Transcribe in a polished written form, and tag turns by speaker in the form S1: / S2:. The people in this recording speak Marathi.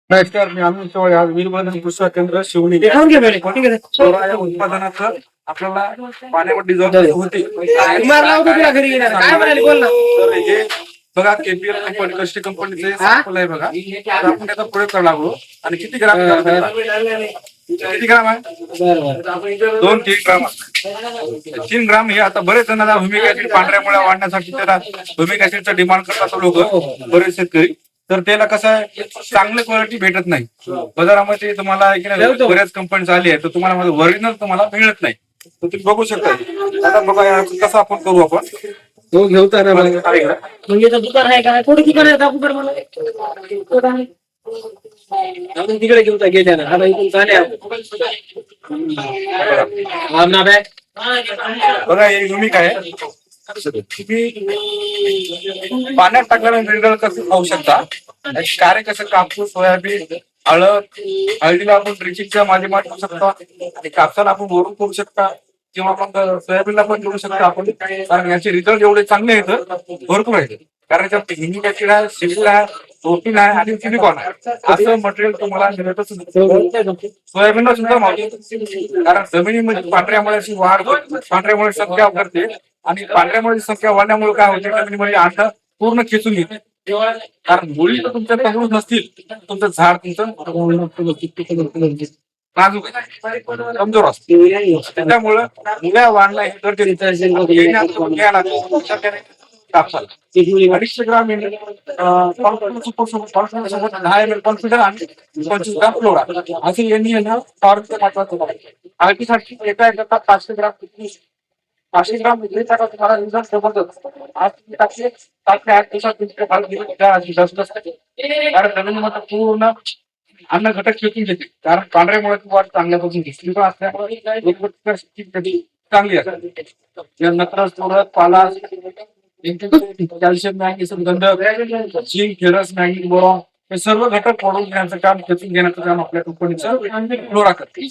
S1: नमस्कार, मी अमित चव्हाण. आज वीरभद्र कृषी केंद्र शिवणी सोळा या उत्पादनाचं आपल्याला पाण्यामध्ये डिझॉल्व होते. तर हे बघा केपीएल कंपनी कष्टी कंपनीचे सॅम्पल आहे बघा. तर आपण त्याचा प्रयोग करायला लागलो. आणि किती ग्राम किती ग्राम आहे? 2-3 ग्राम. 3 ग्राम हे आता बरेच जणांना ह्युमिक ऍसिड पांढऱ्या मुळ्या वाढण्यासाठी त्याला ह्युमिक ऍसिडचा डिमांड करतात लोक, बरेच शेतकरी. तर त्याला कसं आहे, चांगली क्वालिटी भेटत नाही बाजारामध्ये. तुम्हाला बऱ्याच कंपनी आली आहे तर तुम्हाला ओरिजिनल तुम्हाला मिळत नाही. तर तुम्ही बघू शकता. आता बघा कसं आपण करू. आपण
S2: तो घेऊता ना म्हणजे दुकान आहे का? थोडी दुकान आहे दाखवू मला. आपण तिकडे घेऊता गेल्या ना. आता इथून चाले
S1: बघा हे युनिक आहे. तुम्ही पाण्यात टाकल्यानंतर रिझल्ट कसं खाऊ शकता. कार्य कसं कापूस, सोयाबीन, हळद. हळदीला आपण ड्रिचिंगच्या माध्यमात करू शकता आणि कापसाला आपण वरून करू शकता किंवा आपण सोयाबीनला पण करू शकता आपण. कारण याचे रिझल्ट एवढे चांगले आहेत, भरपूर आहेत. कारण याच्यात ह्युमिक ऍसिड आहे, सिलिकॉन आहे, प्रोटीन आहे आणि सिलिकॉन आहे. असं मटेरियल तुम्हाला मिळतच सोयाबीनला सुद्धा मावते. कारण जमिनीमध्ये पांढऱ्या मुळ्याची वाढ, पांढऱ्या मुळ्याची संख्या करते आणि पांढऱ्या मुळ्याची संख्या वाढल्यामुळे काय होते, जमिनीमध्ये अंड पूर्ण खेचून घेते. कारण मुळी तर तुमच्या तंदुरुस्त नसतील, तुमचं झाड तुमचं नाजूक आहे, कमजोर असते. त्याच्यामुळं मुळ्या वाढला हे तर 250 ग्राम 10 ml कॉन्फिडर आणि 25 ग्राम फ्लोरा असे यांनी आळतीसाठी एका एकदा 500 ग्राम 500 ग्राम तुम्हाला रिझल्ट जबरदस्त. आज टाकले 7 ते 8 दिवसात कारण जमिनीमध्ये पूर्ण अन्न घटक खेचून घेते. कारण पांढऱ्या मुळ्याची वाढ चांगल्यापासून दिसली पण असल्यामुळे चांगली असते. नत्र पाला कॅल्शियम, मॅग्नेशियम, गंधक, झिंक, फेरस, मॅग्नीज, बोरॉन हे सर्व घटक वाढवून घेण्याचं काम, खेचून घेण्याचं काम आपल्या कंपनीचं फ्लोरा करते.